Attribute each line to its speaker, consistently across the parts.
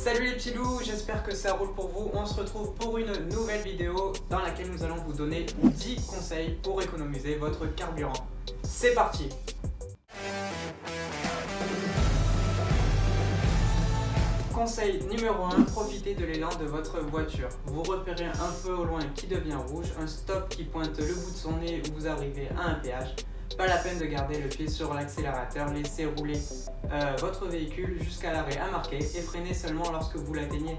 Speaker 1: Salut les petits loups, j'espère que ça roule pour vous. On se retrouve pour une nouvelle vidéo dans laquelle nous allons vous donner 10 conseils pour économiser votre carburant. C'est parti! Conseil numéro 1, profitez de l'élan de votre voiture. Vous repérez un feu au loin qui devient rouge, un stop qui pointe le bout de son nez ou vous arrivez à un péage. Pas la peine de garder le pied sur l'accélérateur, laissez rouler votre véhicule jusqu'à l'arrêt à marquer et freinez seulement lorsque vous l'atteignez.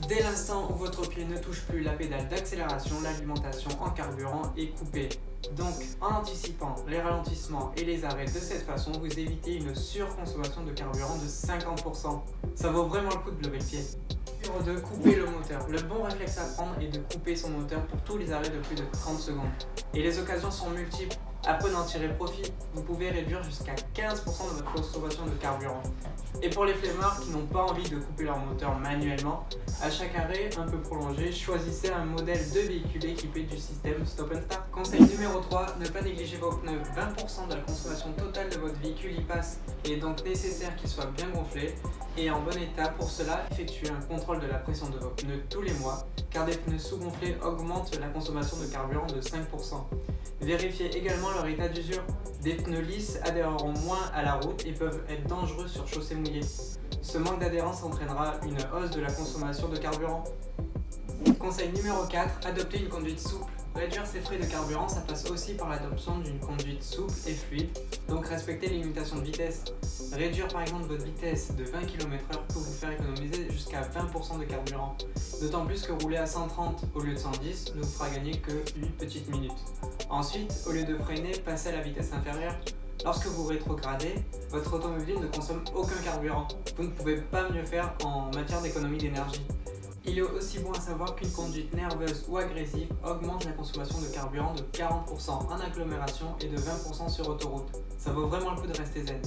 Speaker 1: Dès l'instant où votre pied ne touche plus la pédale d'accélération, l'alimentation en carburant est coupée. Donc, en anticipant les ralentissements et les arrêts de cette façon, vous évitez une surconsommation de carburant de 50%. Ça vaut vraiment le coup de lever le pied. Numéro 2, couper le moteur. Le bon réflexe à prendre est de couper son moteur pour tous les arrêts de plus de 30 secondes. Et les occasions sont multiples. Après d'en tirer profit, vous pouvez réduire jusqu'à 15% de votre consommation de carburant. Et pour les flemmards qui n'ont pas envie de couper leur moteur manuellement, à chaque arrêt un peu prolongé, choisissez un modèle de véhicule équipé du système Stop and Start. Conseil numéro 3, ne pas négliger vos pneus. 20% de la consommation totale de votre véhicule y passe. Il est donc nécessaire qu'ils soient bien gonflés et en bon état. Pour cela, effectuez un contrôle de la pression de vos pneus tous les mois, car des pneus sous-gonflés augmentent la consommation de carburant de 5%. Vérifiez également leur état d'usure. Des pneus lisses adhéreront moins à la route et peuvent être dangereux sur chaussée mouillée. Ce manque d'adhérence entraînera une hausse de la consommation de carburant. Conseil numéro 4, adoptez une conduite souple. Réduire ses frais de carburant, ça passe aussi par l'adoption d'une conduite souple et fluide, donc respectez les limitations de vitesse. Réduire par exemple votre vitesse de 20 km/h peut vous faire économiser jusqu'à 20% de carburant. D'autant plus que rouler à 130 au lieu de 110 ne vous fera gagner que 8 petites minutes. Ensuite, au lieu de freiner, passez à la vitesse inférieure. Lorsque vous rétrogradez, votre automobile ne consomme aucun carburant. Vous ne pouvez pas mieux faire en matière d'économie d'énergie. Il est aussi bon à savoir qu'une conduite nerveuse ou agressive augmente la consommation de carburant de 40% en agglomération et de 20% sur autoroute. Ça vaut vraiment le coup de rester zen.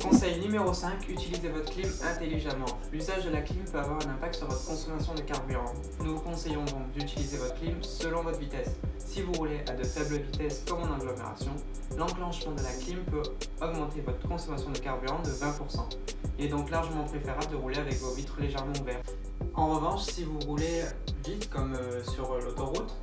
Speaker 1: Conseil numéro 5, utilisez votre clim intelligemment. L'usage de la clim peut avoir un impact sur votre consommation de carburant. Nous vous conseillons donc d'utiliser votre clim selon votre vitesse. Si vous roulez à de faibles vitesses comme en agglomération, l'enclenchement de la clim peut augmenter votre consommation de carburant de 20%. Il est donc largement préférable de rouler avec vos vitres légèrement ouvertes. En revanche, si vous roulez vite comme sur l'autoroute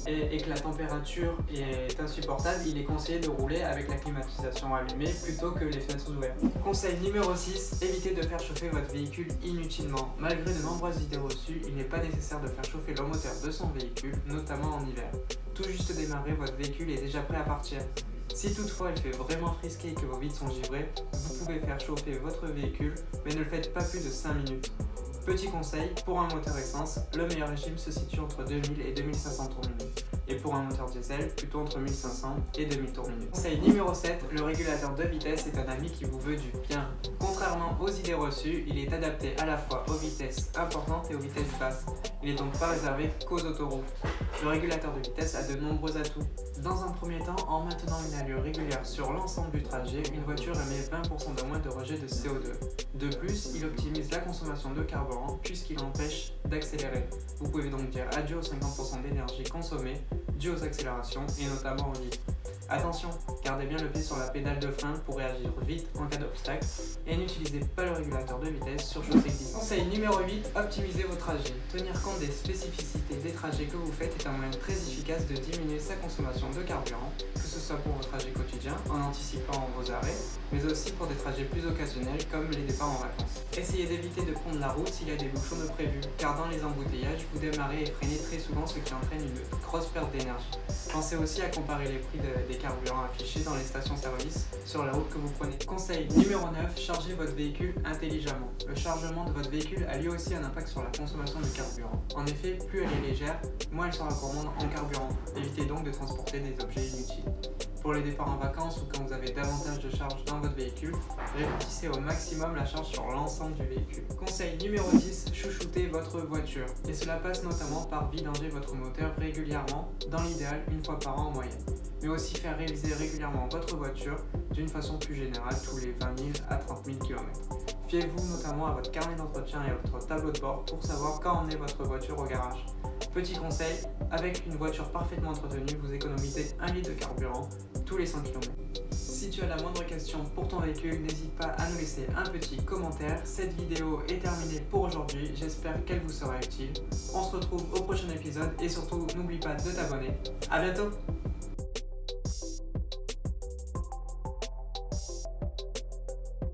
Speaker 1: et que la température est insupportable, il est conseillé de rouler avec la climatisation allumée plutôt que les fenêtres ouvertes. Conseil numéro 6, évitez de faire chauffer votre véhicule inutilement. Malgré de nombreuses idées reçues, il n'est pas nécessaire de faire chauffer le moteur de son véhicule, notamment en hiver. Tout juste démarré, votre véhicule est déjà prêt à partir. Si toutefois il fait vraiment frisquer et que vos vitres sont givrées, vous pouvez faire chauffer votre véhicule, mais ne le faites pas plus de 5 minutes. Petit conseil, pour un moteur essence, le meilleur régime se situe entre 2000 et 2500 tours minute. Et pour un moteur diesel, plutôt entre 1500 et 2000 tours minute. Conseil numéro 7, le régulateur de vitesse est un ami qui vous veut du bien. Contrairement aux idées reçues, il est adapté à la fois aux vitesses importantes et aux vitesses basses. Il n'est donc pas réservé qu'aux autoroutes. Le régulateur de vitesse a de nombreux atouts. Dans un premier temps, en maintenant une allure régulière sur l'ensemble du trajet, une voiture émet 20% de moins de rejet de CO2. De plus, il optimise la consommation de carburant puisqu'il empêche d'accélérer. Vous pouvez donc dire adieu aux 50% d'énergie consommée due aux accélérations et notamment au litre. Attention, gardez bien le pied sur la pédale de frein pour réagir vite en cas d'obstacle et n'utilisez pas le régulateur de vitesse sur chaussée glissante. Conseil numéro 8, optimisez vos trajets. Tenir compte des spécificités des trajets que vous faites est un moyen très efficace de diminuer sa consommation de carburant, que ce soit pour vos trajets quotidiens en anticipant vos arrêts, mais aussi pour des trajets plus occasionnels comme les départs en vacances. Essayez d'éviter de prendre la route s'il y a des bouchons de prévus, car dans les embouteillages, vous démarrez et freinez très souvent, ce qui entraîne une grosse perte d'énergie. Pensez aussi à comparer les prix des carburants affichés dans les stations-service sur la route que vous prenez. Conseil numéro 9, chargez votre véhicule intelligemment. Le chargement de votre véhicule a lui aussi un impact sur la consommation de carburant. En effet, plus elle est légère, moins elle sera gourmande en carburant. Évitez donc de transporter des objets inutiles. Pour les départs en vacances ou quand vous avez davantage de charge dans votre véhicule, répartissez au maximum la charge sur l'ensemble du véhicule. Conseil numéro 10, chouchoutez votre voiture. Et cela passe notamment par vidanger votre moteur régulièrement, dans l'idéal une fois par an en moyenne. Mais aussi faire réviser régulièrement votre voiture d'une façon plus générale tous les 20 000 à 30 000 km. Fiez-vous notamment à votre carnet d'entretien et à votre tableau de bord pour savoir quand emmener votre voiture au garage. Petit conseil, avec une voiture parfaitement entretenue, vous économisez 1 litre de carburant tous les 100 km. Si tu as la moindre question pour ton véhicule, n'hésite pas à nous laisser un petit commentaire. Cette vidéo est terminée pour aujourd'hui, j'espère qu'elle vous sera utile. On se retrouve au prochain épisode et surtout n'oublie pas de t'abonner. À bientôt!